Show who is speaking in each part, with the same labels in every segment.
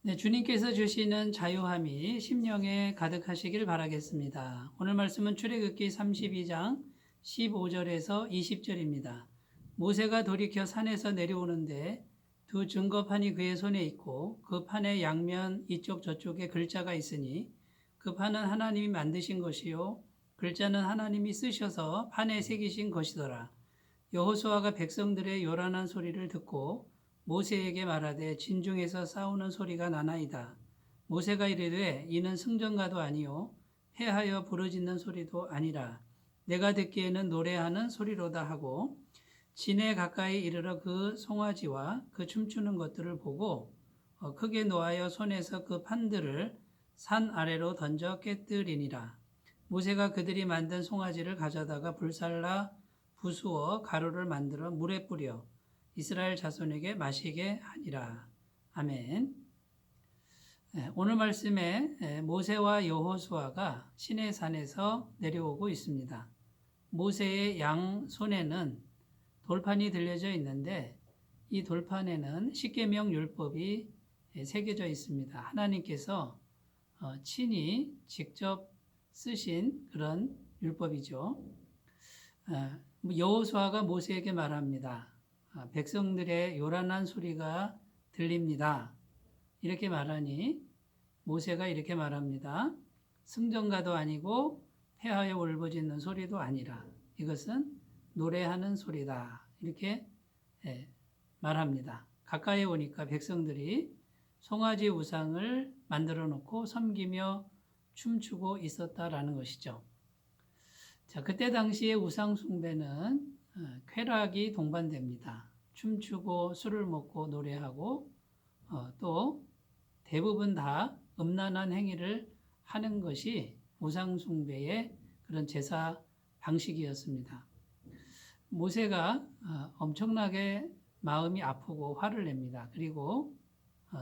Speaker 1: 네, 주님께서 주시는 자유함이 심령에 가득하시길 바라겠습니다. 오늘 말씀은 출애굽기 32장 15절에서 20절입니다. 모세가 돌이켜 산에서 내려오는데 두 증거판이 그의 손에 있고 그 판의 양면 이쪽 저쪽에 글자가 있으니 그 판은 하나님이 만드신 것이요 글자는 하나님이 쓰셔서 판에 새기신 것이더라. 여호수아가 백성들의 요란한 소리를 듣고 모세에게 말하되 진중에서 싸우는 소리가 나나이다. 모세가 이르되 이는 승전가도 아니요 패하여 부르짖는 소리도 아니라 내가 듣기에는 노래하는 소리로다 하고 진에 가까이 이르러 그 송아지와 그 춤추는 것들을 보고 크게 노하여 손에서 그 판들을 산 아래로 던져 깨뜨리니라. 모세가 그들이 만든 송아지를 가져다가 불살라 부수어 가루를 만들어 물에 뿌려 이스라엘 자손에게 마시게 하니라. 아멘. 오늘 말씀에 모세와 여호수아가 시내산에서 내려오고 있습니다. 모세의 양 손에는 돌판이 들려져 있는데 이 돌판에는 십계명 율법이 새겨져 있습니다. 하나님께서 친히 직접 쓰신 그런 율법이죠. 여호수아가 모세에게 말합니다. 백성들의 요란한 소리가 들립니다. 이렇게 말하니 모세가 이렇게 말합니다. 승전가도 아니고 패하여 울부짖는 소리도 아니라 이것은 노래하는 소리다. 이렇게 말합니다. 가까이 오니까 백성들이 송아지 우상을 만들어 놓고 섬기며 춤추고 있었다라는 것이죠. 자, 그때 당시에 우상 숭배는 쾌락이 동반됩니다. 춤추고 술을 먹고 노래하고 또 대부분 다 음란한 행위를 하는 것이 우상 숭배의 그런 제사 방식이었습니다. 모세가 엄청나게 마음이 아프고 화를 냅니다. 그리고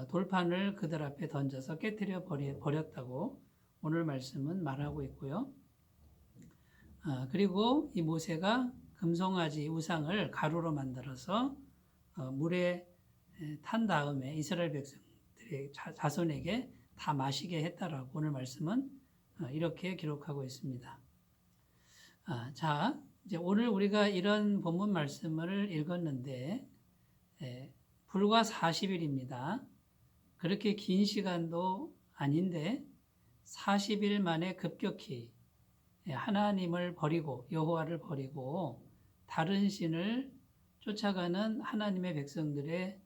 Speaker 1: 돌판을 그들 앞에 던져서 깨뜨려 버렸다고 오늘 말씀은 말하고 있고요. 그리고 이 모세가 금송아지 우상을 가루로 만들어서 물에 탄 다음에 이스라엘 백성들의 자손에게 다 마시게 했다라고 오늘 말씀은 이렇게 기록하고 있습니다. 자, 이제 오늘 우리가 이런 본문 말씀을 읽었는데 불과 40일입니다. 그렇게 긴 시간도 아닌데 40일 만에 급격히 하나님을 버리고 여호와를 버리고 다른 신을 쫓아가는 하나님의 백성들의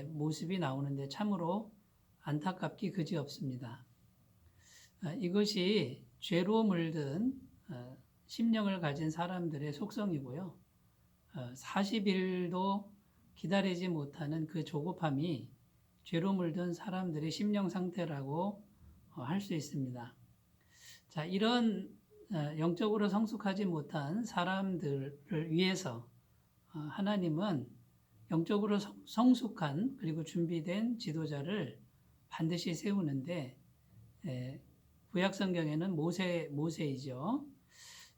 Speaker 1: 모습이 나오는데 참으로 안타깝기 그지없습니다. 이것이 죄로 물든 심령을 가진 사람들의 속성이고요. 40일도 기다리지 못하는 그 조급함이 죄로 물든 사람들의 심령 상태라고 할 수 있습니다. 자, 이런 영적으로 성숙하지 못한 사람들을 위해서 하나님은 영적으로 성숙한 그리고 준비된 지도자를 반드시 세우는데 구약 성경에는 모세이죠.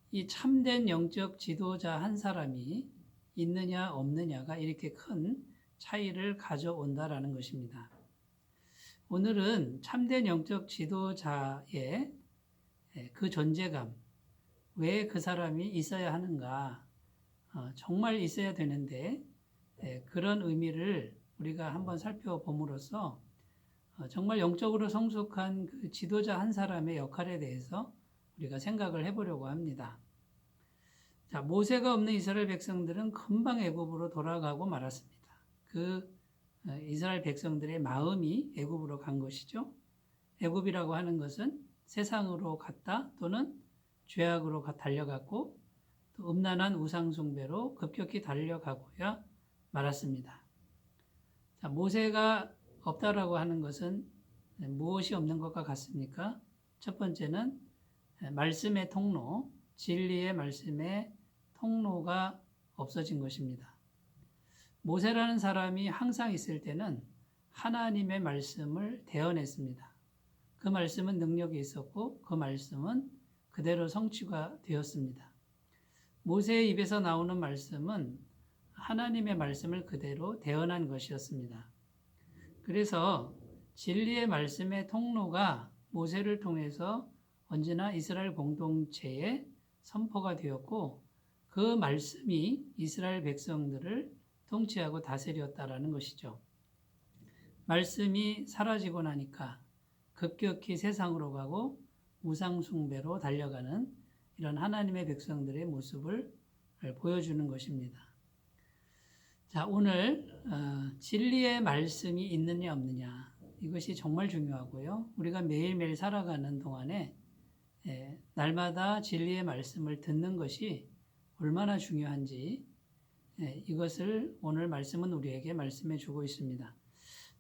Speaker 1: 이 참된 영적 지도자 한 사람이 있느냐 없느냐가 이렇게 큰 차이를 가져온다라는 것입니다. 오늘은 참된 영적 지도자의 그 존재감, 왜 그 사람이 있어야 하는가, 정말 있어야 되는데 그런 의미를 우리가 한번 살펴봄으로써 정말 영적으로 성숙한 그 지도자 한 사람의 역할에 대해서 우리가 생각을 해보려고 합니다. 자, 모세가 없는 이스라엘 백성들은 금방 애굽으로 돌아가고 말았습니다. 그 이스라엘 백성들의 마음이 애굽으로 간 것이죠. 애굽이라고 하는 것은 세상으로 갔다 또는 죄악으로 달려갔고 또 음란한 우상 숭배로 급격히 달려가고야 말았습니다. 자, 모세가 없다라고 하는 것은 무엇이 없는 것과 같습니까? 첫 번째는 말씀의 통로, 진리의 말씀의 통로가 없어진 것입니다. 모세라는 사람이 항상 있을 때는 하나님의 말씀을 대언했습니다. 그 말씀은 능력이 있었고 그 말씀은 그대로 성취가 되었습니다. 모세의 입에서 나오는 말씀은 하나님의 말씀을 그대로 대언한 것이었습니다. 그래서 진리의 말씀의 통로가 모세를 통해서 언제나 이스라엘 공동체에 선포가 되었고 그 말씀이 이스라엘 백성들을 통치하고 다스렸다라는 것이죠. 말씀이 사라지고 나니까 급격히 세상으로 가고 우상 숭배로 달려가는 이런 하나님의 백성들의 모습을 보여주는 것입니다. 자, 오늘 진리의 말씀이 있느냐 없느냐 이것이 정말 중요하고요. 우리가 매일매일 살아가는 동안에 날마다 진리의 말씀을 듣는 것이 얼마나 중요한지 이것을 오늘 말씀은 우리에게 말씀해 주고 있습니다.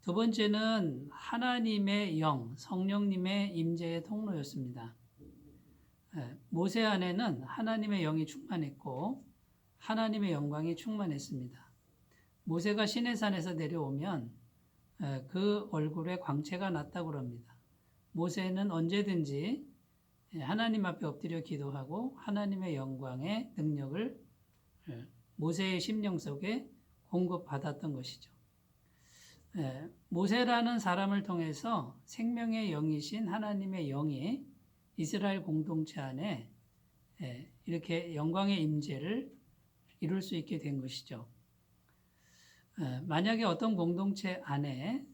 Speaker 1: 두 번째는 하나님의 영, 성령님의 임재의 통로였습니다. 모세 안에는 하나님의 영이 충만했고 하나님의 영광이 충만했습니다. 모세가 시내산에서 내려오면 그 얼굴에 광채가 났다고 합니다. 모세는 언제든지 하나님 앞에 엎드려 기도하고 하나님의 영광의 능력을 모세의 심령 속에 공급받았던 것이죠. 모세라는 사람을 통해서 생명의 영이신 하나님의 영이 이스라엘 공동체 안에 이렇게 영광의 임재를 이룰 수 있게 된 것이죠. 만약에 어떤 공동체 안에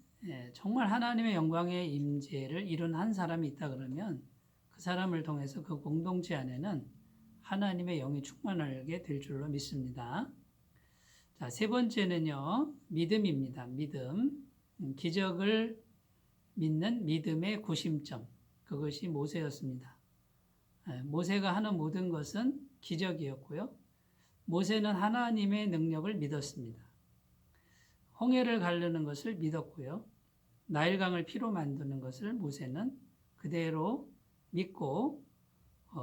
Speaker 1: 정말 하나님의 영광의 임재를 이룬 한 사람이 있다 그러면 그 사람을 통해서 그 공동체 안에는 하나님의 영이 충만하게 될 줄로 믿습니다. 자, 세 번째는요, 믿음입니다. 믿음. 기적을 믿는 믿음의 구심점. 그것이 모세였습니다. 모세가 하는 모든 것은 기적이었고요. 모세는 하나님의 능력을 믿었습니다. 홍해를 가르는 것을 믿었고요. 나일강을 피로 만드는 것을 모세는 그대로 믿고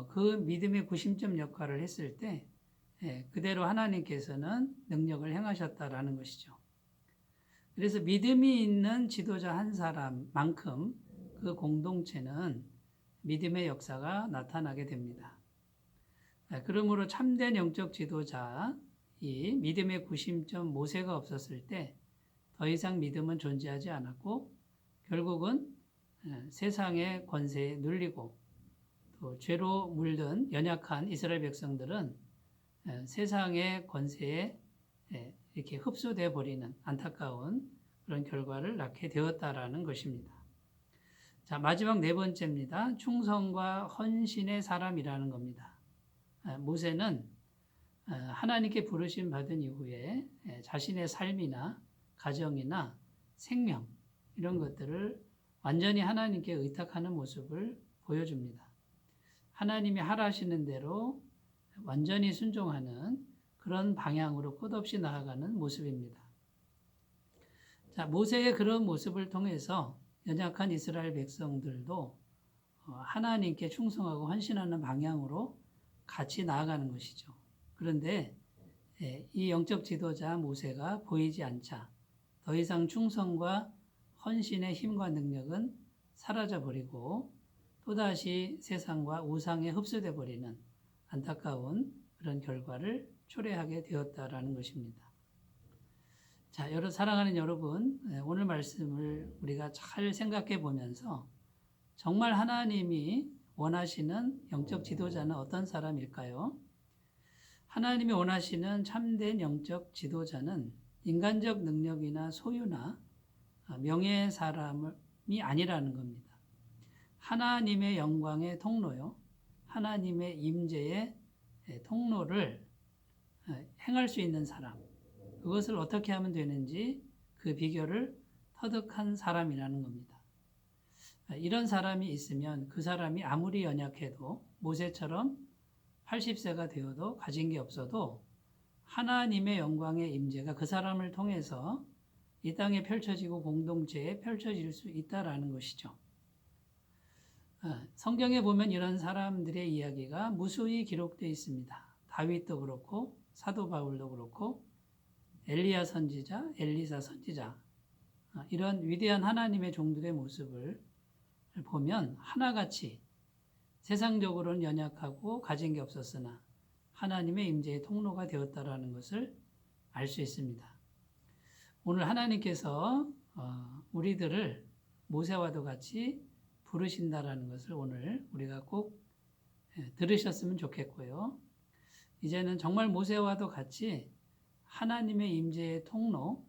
Speaker 1: 그 믿음의 구심점 역할을 했을 때 그대로 하나님께서는 능력을 행하셨다라는 것이죠. 그래서 믿음이 있는 지도자 한 사람만큼 그 공동체는 믿음의 역사가 나타나게 됩니다. 그러므로 참된 영적 지도자, 이 믿음의 구심점 모세가 없었을 때 더 이상 믿음은 존재하지 않았고 결국은 세상의 권세에 눌리고 또 죄로 물든 연약한 이스라엘 백성들은 세상의 권세에 이렇게 흡수돼 버리는 안타까운 그런 결과를 낳게 되었다라는 것입니다. 자, 마지막 네 번째입니다. 충성과 헌신의 사람이라는 겁니다. 모세는 하나님께 부르심 받은 이후에 자신의 삶이나 가정이나 생명 이런 것들을 완전히 하나님께 의탁하는 모습을 보여줍니다. 하나님이 하라시는 대로 완전히 순종하는 그런 방향으로 끝없이 나아가는 모습입니다. 자, 모세의 그런 모습을 통해서 연약한 이스라엘 백성들도 하나님께 충성하고 헌신하는 방향으로 같이 나아가는 것이죠. 그런데 이 영적 지도자 모세가 보이지 않자 더 이상 충성과 헌신의 힘과 능력은 사라져버리고 또다시 세상과 우상에 흡수돼 버리는 안타까운 그런 결과를 초래하게 되었다라는 것입니다. 자, 사랑하는 여러분, 오늘 말씀을 우리가 잘 생각해 보면서 정말 하나님이 원하시는 영적 지도자는 어떤 사람일까요? 하나님이 원하시는 참된 영적 지도자는 인간적 능력이나 소유나 명예의 사람이 아니라는 겁니다. 하나님의 영광의 통로요. 하나님의 임재의 통로를 행할 수 있는 사람. 그것을 어떻게 하면 되는지 그 비결을 터득한 사람이라는 겁니다. 이런 사람이 있으면 그 사람이 아무리 연약해도 모세처럼 80세가 되어도 가진 게 없어도 하나님의 영광의 임재가 그 사람을 통해서 이 땅에 펼쳐지고 공동체에 펼쳐질 수 있다라는 것이죠. 성경에 보면 이런 사람들의 이야기가 무수히 기록되어 있습니다. 다윗도 그렇고 사도 바울도 그렇고 엘리야 선지자, 엘리사 선지자 이런 위대한 하나님의 종들의 모습을 보면 하나같이 세상적으로는 연약하고 가진 게 없었으나 하나님의 임재의 통로가 되었다라는 것을 알 수 있습니다. 오늘 하나님께서 우리들을 모세와도 같이 부르신다라는 것을 오늘 우리가 꼭 들으셨으면 좋겠고요. 이제는 정말 모세와도 같이 하나님의 임재의 통로,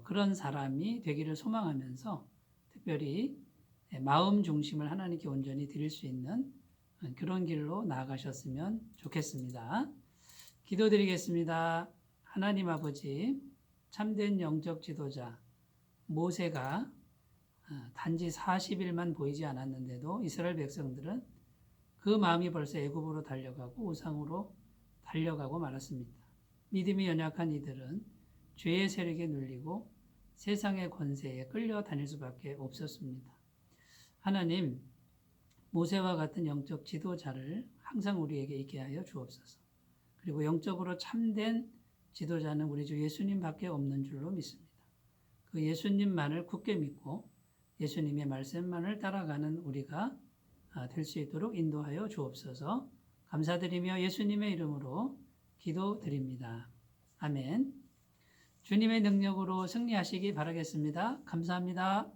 Speaker 1: 그런 사람이 되기를 소망하면서 특별히 마음 중심을 하나님께 온전히 드릴 수 있는 그런 길로 나아가셨으면 좋겠습니다. 기도드리겠습니다. 하나님 아버지, 참된 영적 지도자 모세가 단지 40일만 보이지 않았는데도 이스라엘 백성들은 그 마음이 벌써 애굽으로 달려가고 우상으로 달려가고 말았습니다. 믿음이 연약한 이들은 죄의 세력에 눌리고 세상의 권세에 끌려 다닐 수밖에 없었습니다. 하나님, 모세와 같은 영적 지도자를 항상 우리에게 있게 하여 주옵소서. 그리고 영적으로 참된 지도자는 우리 주 예수님밖에 없는 줄로 믿습니다. 그 예수님만을 굳게 믿고 예수님의 말씀만을 따라가는 우리가 될 수 있도록 인도하여 주옵소서. 감사드리며 예수님의 이름으로 기도드립니다. 아멘. 주님의 능력으로 승리하시기 바라겠습니다. 감사합니다.